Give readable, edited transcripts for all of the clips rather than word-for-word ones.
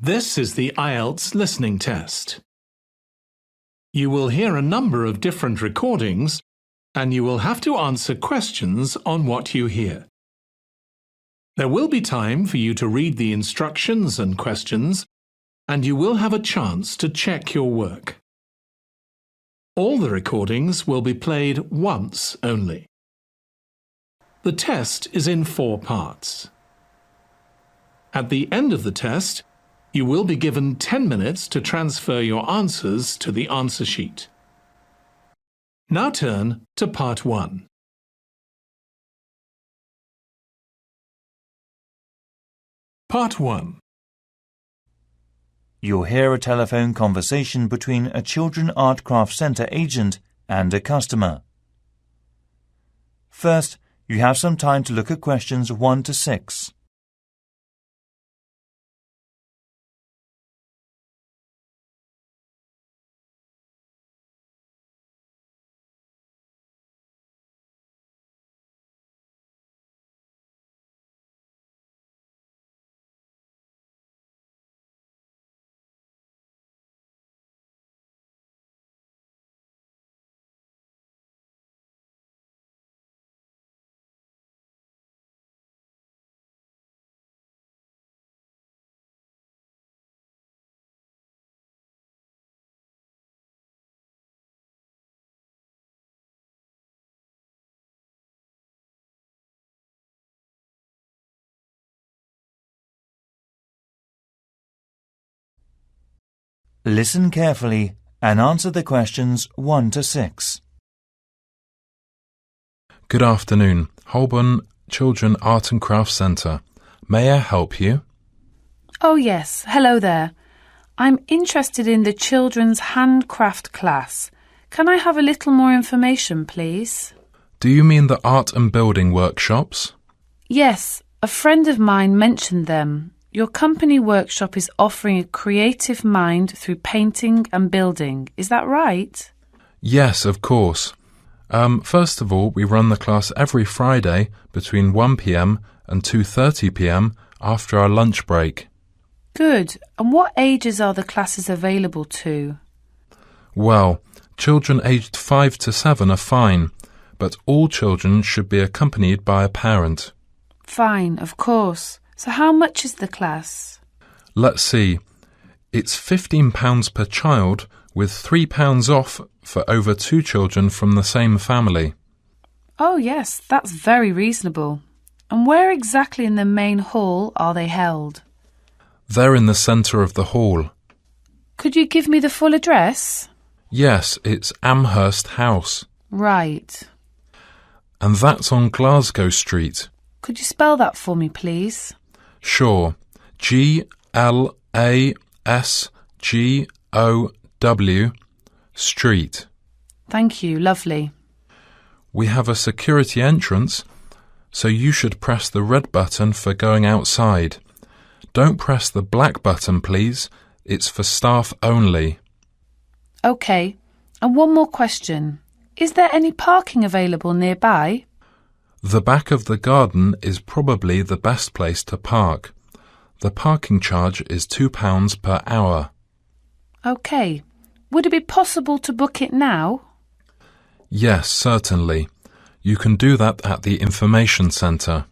This is the Ielts listening test. You will hear a number of different recordings, and you will have to answer questions on what you hear. There will be time for you to read the instructions and questions, and you will have a chance to check your work. All the recordings will be played once only. The test is in 4 parts. At the end of the test, you will be given 10 minutes to transfer your answers to the answer sheet. Now turn to Part 1. Part 1. You'll hear a telephone conversation between a Children Art Craft Centre agent and a customer. First, you have some time to look at questions 1 to 6. Listen carefully and answer the questions 1 to 6. Good afternoon, Holborn Children Art and Craft Centre. May I help you? Oh yes, hello there. I'm interested in the children's handcraft class. Can I have a little more information, please? Do you mean the art and building workshops? Yes, a friend of mine mentioned them. Your company workshop is offering a creative mind through painting and building. Is that right? Yes, of course. First of all, we run the class every Friday between 1 p.m. and 2:30 p.m. after our lunch break. Good. And what ages are the classes available to? Well, children aged 5 to 7 are fine, but all children should be accompanied by a parent. Fine, of course. So how much is the class? Let's see. It's £15 per child with £3 off for over 2 children from the same family. Oh yes, that's very reasonable. And where exactly in the main hall are they held? They're in the centre of the hall. Could you give me the full address? Yes, it's Amherst House. Right. And that's on Glasgow Street. Could you spell that for me, please? Sure. Glasgow Street. Thank you, lovely. We have a security entrance, so you should press the red button for going outside. Don't press the black button, please. It's for staff only. OK. And one more question. Is there any parking available nearby? The back of the garden is probably the best place to park. The parking charge is £2 per hour. OK. Would it be possible to book it now? Yes, certainly. You can do that at the information centre.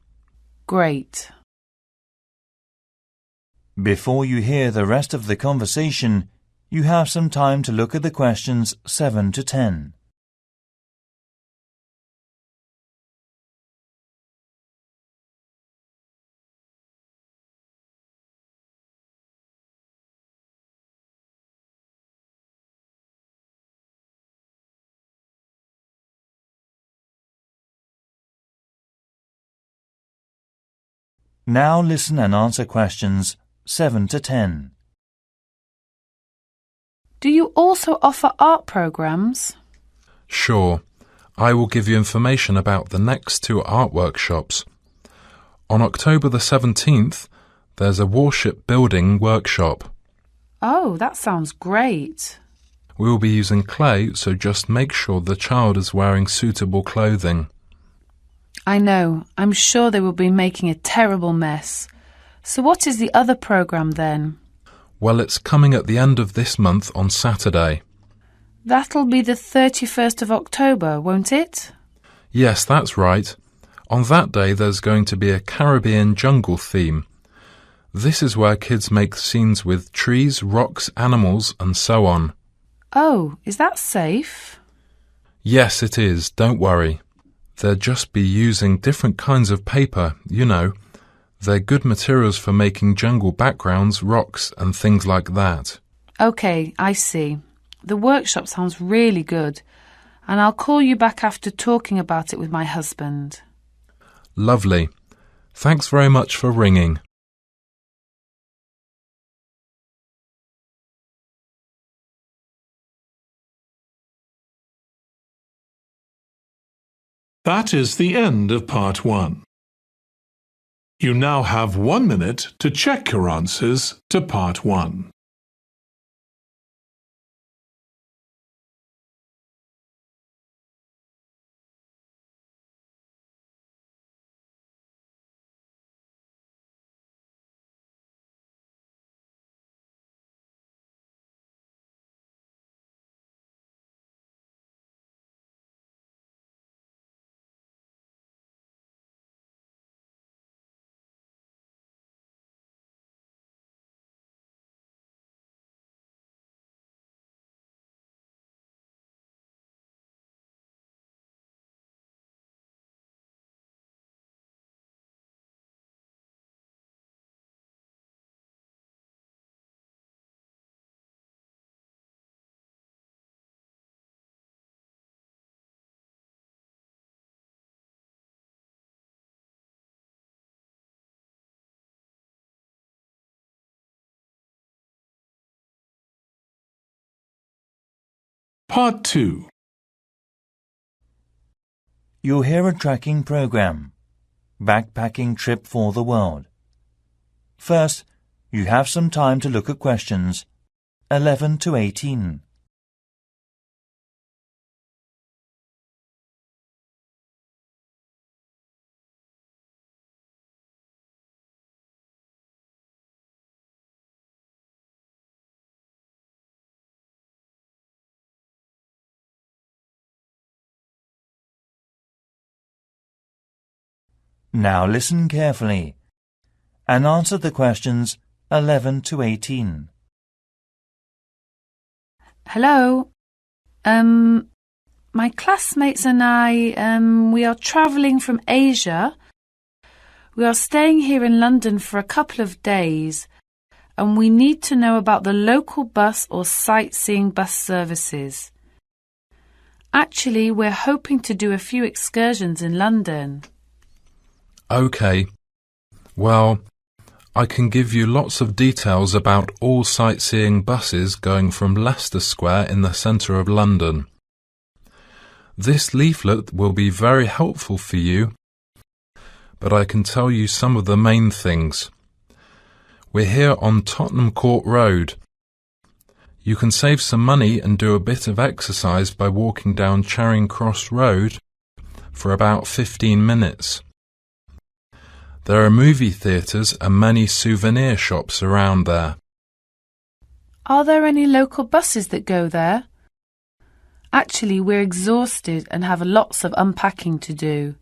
Great. Before you hear the rest of the conversation, you have some time to look at the questions 7 to 10. Now listen and answer questions 7 to 10. Do you also offer art programs? Sure. I will give you information about the next 2 art workshops. On October the 17th, there's a warship building workshop. Oh, that sounds great. We will be using clay, so just make sure the child is wearing suitable clothing. I know. I'm sure they will be making a terrible mess. So what is the other program then? Well, it's coming at the end of this month on Saturday. That'll be the 31st of October, won't it? Yes, that's right. On that day there's going to be a Caribbean jungle theme. This is where kids make scenes with trees, rocks, animals and so on. Oh, is that safe? Yes, it is, don't worry. They'll just be using different kinds of paper, you know. They're good materials for making jungle backgrounds, rocks and things like that. OK, I see. The workshop sounds really good, and I'll call you back after talking about it with my husband. Lovely. Thanks very much for ringing. That is the end of part 1. You now have 1 minute to check your answers to part 1. Part 2. You'll hear a tracking program. Backpacking trip for the world. First, you have some time to look at questions 11 to 18. Now listen carefully and answer the questions 11 to 18. Hello. My classmates and I, we are travelling from Asia. We are staying here in London for a couple of days, and we need to know about the local bus or sightseeing bus services. Actually, we're hoping to do a few excursions in London. OK. Well, I can give you lots of details about all sightseeing buses going from Leicester Square in the centre of London. This leaflet will be very helpful for you, but I can tell you some of the main things. We're here on Tottenham Court Road. You can save some money and do a bit of exercise by walking down Charing Cross Road for about 15 minutes. There are movie theatres and many souvenir shops around there. Are there any local buses that go there? Actually, we're exhausted and have lots of unpacking to do.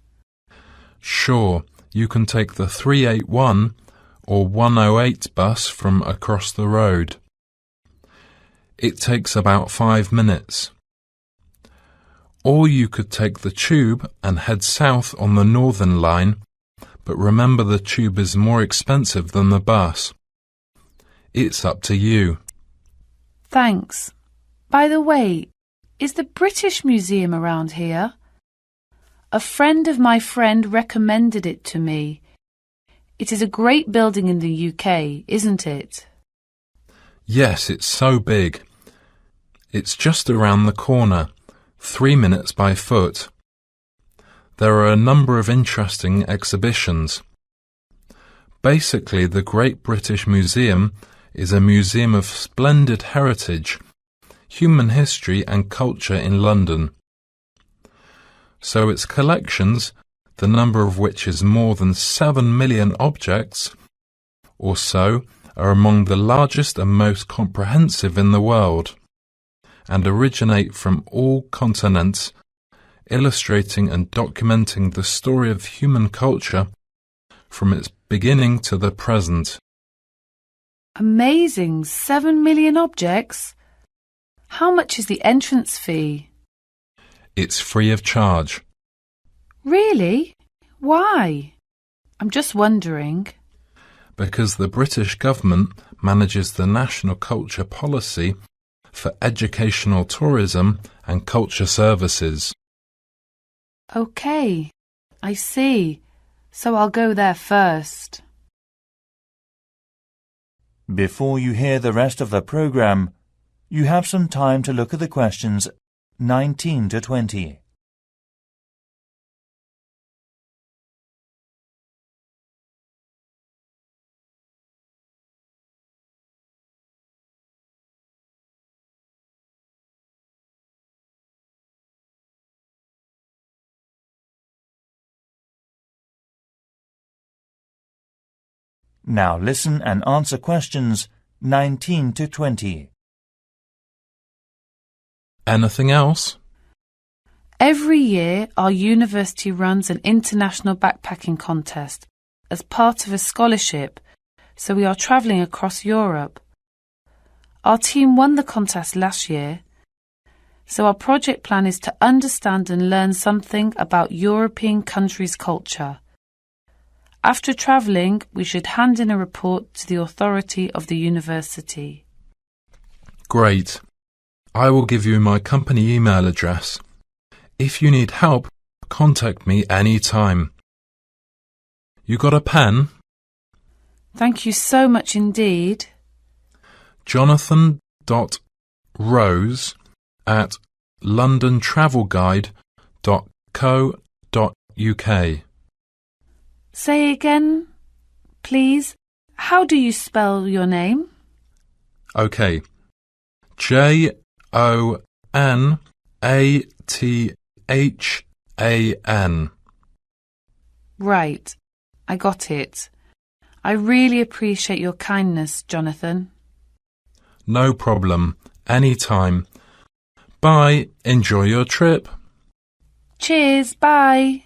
Sure, you can take the 381 or 108 bus from across the road. It takes about 5 minutes. Or you could take the tube and head south on the Northern Line, but remember the tube is more expensive than the bus. It's up to you. Thanks. By the way, is the British Museum around here? A friend of my friend recommended it to me. It is a great building in the UK, isn't it? Yes, it's so big. It's just around the corner, 3 minutes by foot. There are a number of interesting exhibitions. Basically, the Great British Museum is a museum of splendid heritage, human history and culture in London. So its collections, the number of which is more than 7 million objects or so, are among the largest and most comprehensive in the world, and originate from all continents, illustrating and documenting the story of human culture from its beginning to the present. Amazing! 7 million objects? How much is the entrance fee? It's free of charge. Really? Why? I'm just wondering. Because the British government manages the national culture policy for educational tourism and culture services. OK, I see. So I'll go there first. Before you hear the rest of the program, you have some time to look at the questions 19 to 20. Now listen and answer questions 19 to 20. Anything else? Every year, our university runs an international backpacking contest as part of a scholarship, so we are travelling across Europe. Our team won the contest last year, so our project plan is to understand and learn something about European countries' culture. After travelling, we should hand in a report to the authority of the university. Great. I will give you my company email address. If you need help, contact me any time. You got a pen? Thank you so much indeed. jonathan.rose@londontravelguide.co.uk. Say again, please. How do you spell your name? OK. JONATHAN. Right, I got it. I really appreciate your kindness, Jonathan. No problem. Any time. Bye. Enjoy your trip. Cheers, bye.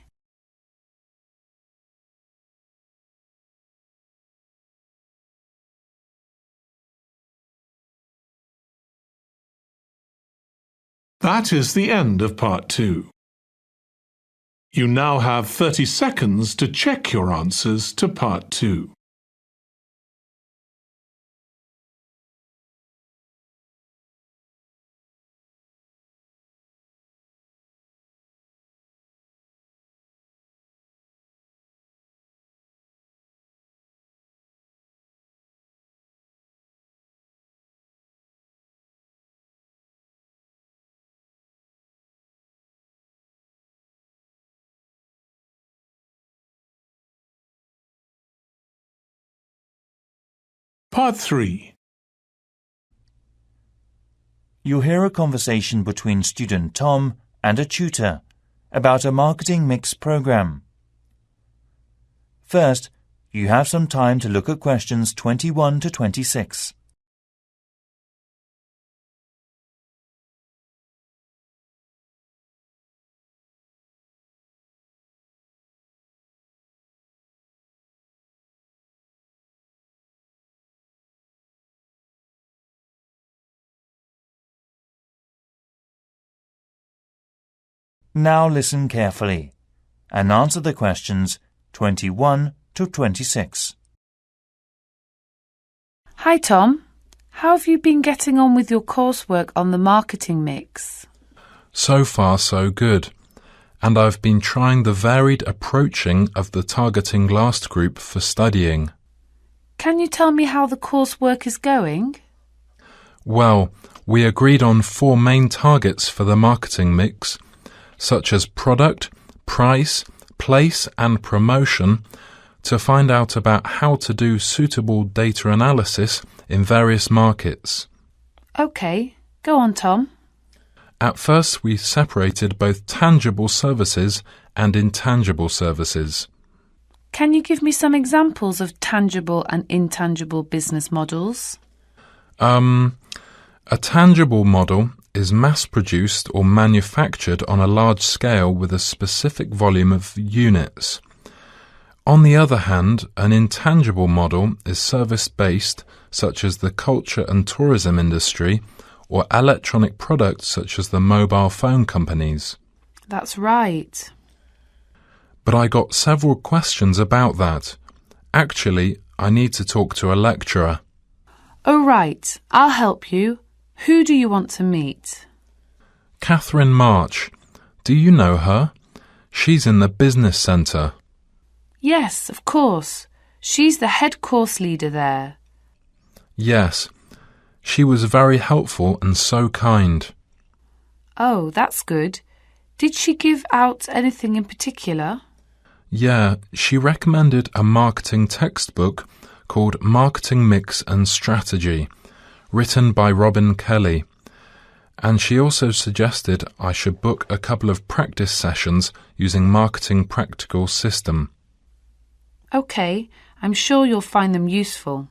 That is the end of part 2. You now have 30 seconds to check your answers to part 2. Part 3. You'll hear a conversation between student Tom and a tutor about a marketing mix program. First, you have some time to look at questions 21 to 26. Now listen carefully and answer the questions 21 to 26. Hi, Tom. How have you been getting on with your coursework on the marketing mix? So far, so good. And I've been trying the varied approaching of the targeting last group for studying. Can you tell me how the coursework is going? Well, we agreed on 4 main targets for the marketing mix, such as product, price, place and promotion, to find out about how to do suitable data analysis in various markets. OK, go on, Tom. At first, we separated both tangible services and intangible services. Can you give me some examples of tangible and intangible business models? A tangible model is mass-produced or manufactured on a large scale with a specific volume of units. On the other hand, an intangible model is service-based, such as the culture and tourism industry, or electronic products such as the mobile phone companies. That's right. But I got several questions about that. Actually, I need to talk to a lecturer. Oh, right. I'll help you. Who do you want to meet? Catherine March. Do you know her? She's in the business centre. Yes, of course. She's the head course leader there. Yes. She was very helpful and so kind. Oh, that's good. Did she give out anything in particular? Yeah, she recommended a marketing textbook called Marketing Mix and Strategy, written by Robin Kelly. And she also suggested I should book a couple of practice sessions using Marketing Practical System. OK, I'm sure you'll find them useful.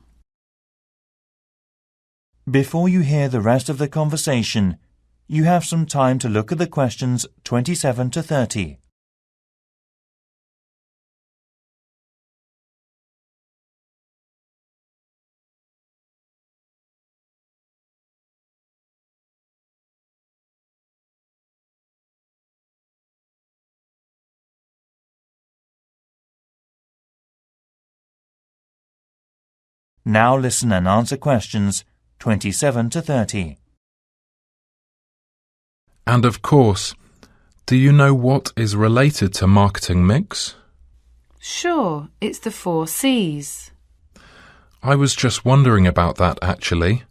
Before you hear the rest of the conversation, you have some time to look at the questions 27 to 30. Now listen and answer questions 27 to 30. And of course, do you know what is related to marketing mix? Sure, it's the 4 C's. I was just wondering about that actually.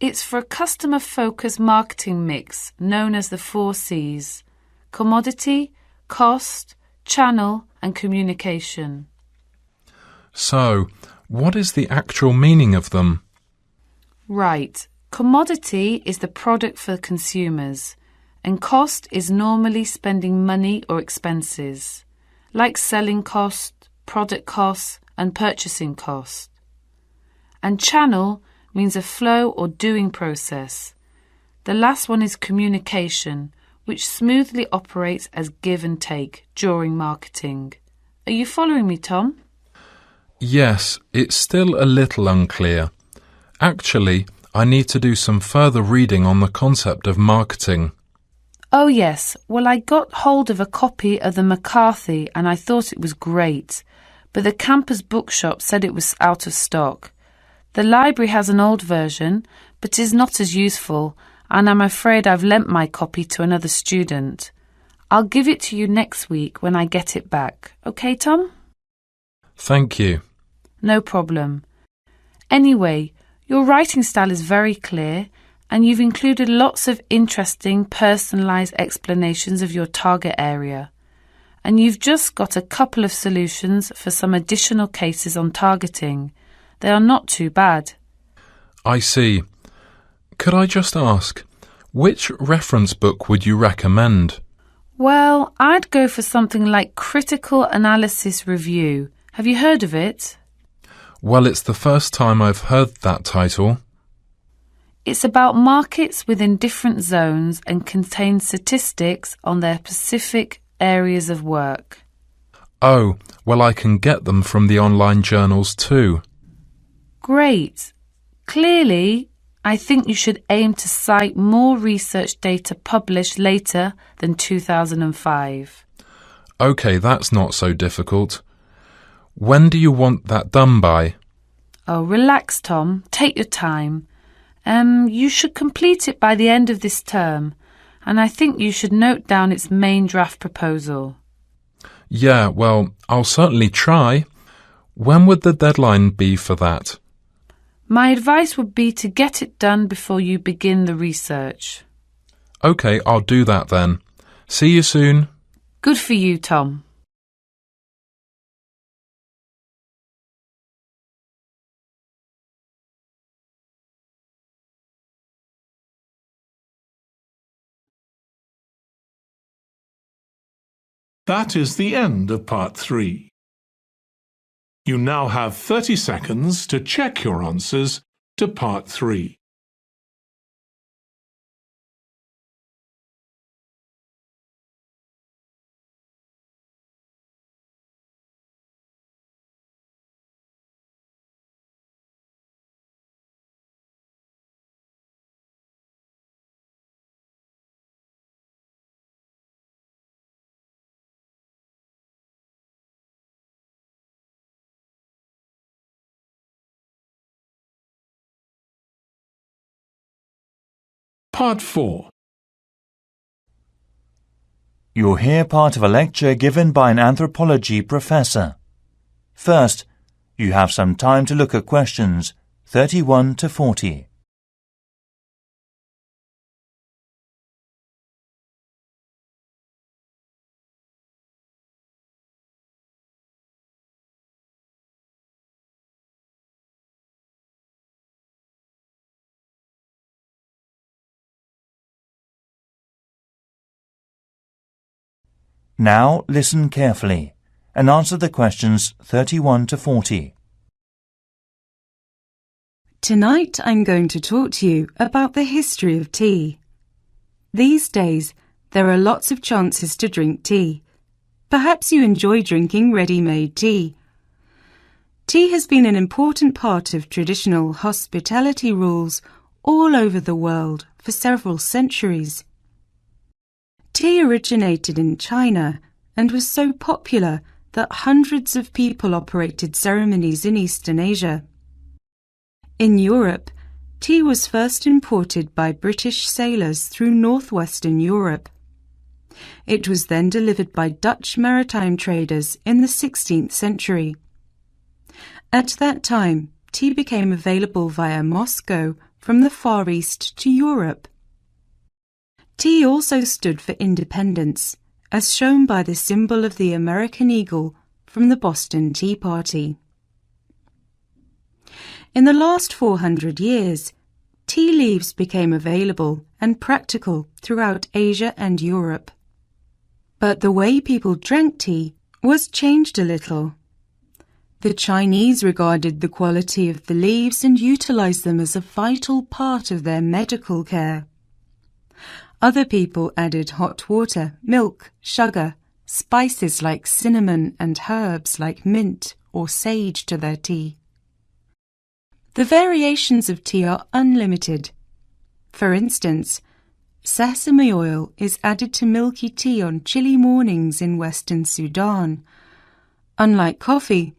It's for a customer-focused marketing mix known as the 4 C's: commodity, cost, channel and communication. So, what is the actual meaning of them? Right. Commodity is the product for consumers, and cost is normally spending money or expenses, like selling cost, product cost, and purchasing cost. And channel means a flow or doing process. The last one is communication, which smoothly operates as give and take during marketing. Are you following me, Tom? Yes, it's still a little unclear. Actually, I need to do some further reading on the concept of marketing. Oh yes, well I got hold of a copy of the McCarthy and I thought it was great, but the campus bookshop said it was out of stock. The library has an old version, but is not as useful, and I'm afraid I've lent my copy to another student. I'll give it to you next week when I get it back. OK, Tom? Thank you. No problem. Anyway, your writing style is very clear, and you've included lots of interesting, personalised explanations of your target area. And you've just got a couple of solutions for some additional cases on targeting. They are not too bad. I see. Could I just ask, which reference book would you recommend? Well, I'd go for something like Critical Analysis Review. Have you heard of it? Well, it's the first time I've heard that title. It's about markets within different zones and contains statistics on their specific areas of work. Oh, well, I can get them from the online journals too. Great. Clearly, I think you should aim to cite more research data published later than 2005. OK, that's not so difficult. When do you want that done by? Oh, relax, Tom. Take your time. You should complete it by the end of this term, and I think you should note down its main draft proposal. Yeah, well, I'll certainly try. When would the deadline be for that? My advice would be to get it done before you begin the research. OK, I'll do that then. See you soon. Good for you, Tom. That is the end of part 3. You now have 30 seconds to check your answers to Part 3. Part 4. You'll hear part of a lecture given by an anthropology professor. First, you have some time to look at questions 31 to 40. Now listen carefully and answer the questions 31 to 40. Tonight I'm going to talk to you about the history of tea. These days, there are lots of chances to drink tea. Perhaps you enjoy drinking ready-made tea. Tea has been an important part of traditional hospitality rules all over the world for several centuries. Tea originated in China and was so popular that hundreds of people operated ceremonies in Eastern Asia. In Europe, tea was first imported by British sailors through northwestern Europe. It was then delivered by Dutch maritime traders in the 16th century. At that time, tea became available via Moscow from the Far East to Europe. Tea also stood for independence, as shown by the symbol of the American eagle from the Boston Tea Party. In the last 400 years, tea leaves became available and practical throughout Asia and Europe. But the way people drank tea was changed a little. The Chinese regarded the quality of the leaves and utilized them as a vital part of their medical care. Other people added hot water, milk, sugar, spices like cinnamon and herbs like mint or sage to their tea. The variations of tea are unlimited. For instance, sesame oil is added to milky tea on chilly mornings in Western Sudan. Unlike coffee,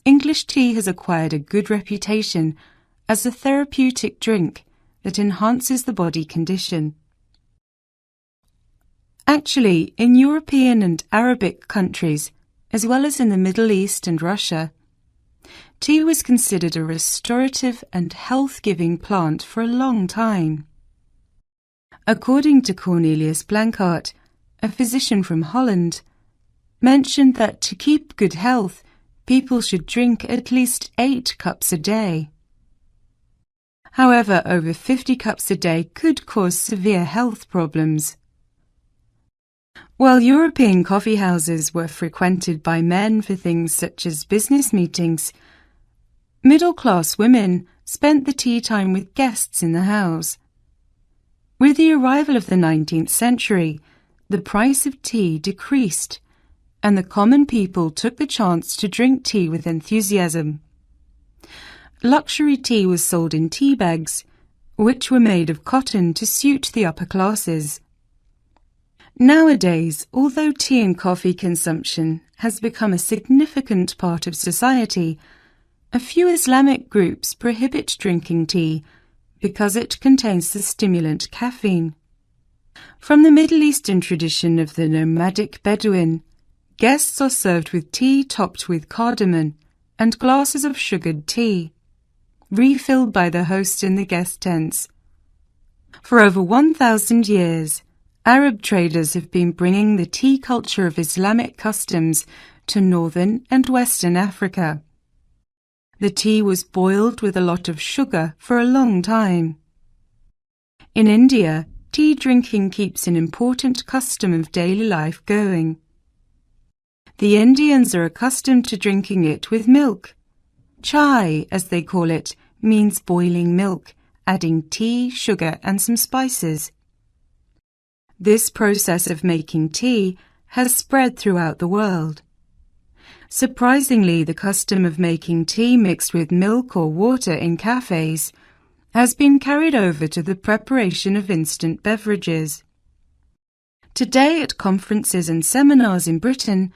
English tea has acquired a good reputation as a therapeutic drink that enhances the body condition. Actually, in European and Arabic countries, as well as in the Middle East and Russia, tea was considered a restorative and health-giving plant for a long time. According to Cornelius Blanchart, a physician from Holland, mentioned that to keep good health, people should drink at least 8 cups a day. However, over 50 cups a day could cause severe health problems. While European coffee houses were frequented by men for things such as business meetings, middle-class women spent the tea time with guests in the house. With the arrival of the 19th century, the price of tea decreased, and the common people took the chance to drink tea with enthusiasm. Luxury tea was sold in tea bags, which were made of cotton to suit the upper classes. Nowadays, although tea and coffee consumption has become a significant part of society, a few Islamic groups prohibit drinking tea because it contains the stimulant caffeine. From the Middle Eastern tradition of the nomadic Bedouin, guests are served with tea topped with cardamom and glasses of sugared tea, refilled by the host in the guest tents. For over 1,000 years, Arab traders have been bringing the tea culture of Islamic customs to northern and western Africa. The tea was boiled with a lot of sugar for a long time. In India, tea drinking keeps an important custom of daily life going. The Indians are accustomed to drinking it with milk. Chai, as they call it, means boiling milk, adding tea, sugar and some spices. This process of making tea has spread throughout the world. Surprisingly, the custom of making tea mixed with milk or water in cafes has been carried over to the preparation of instant beverages. Today, at conferences and seminars in Britain,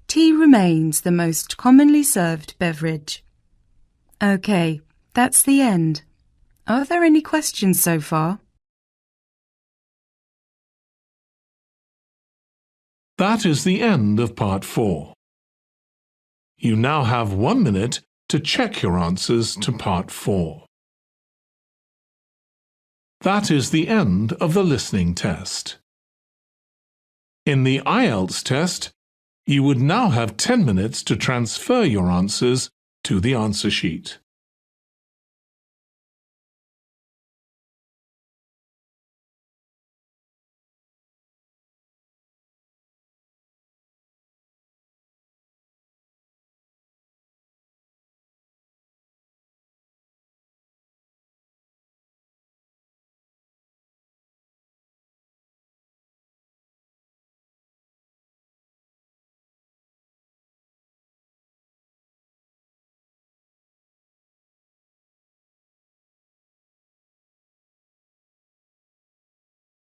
tea remains the most commonly served beverage. Okay, that's the end. Are there any questions so far? That is the end of Part 4. You now have 1 minute to check your answers to Part 4. That is the end of the listening test. In the Ielts test, you would now have 10 minutes to transfer your answers to the answer sheet.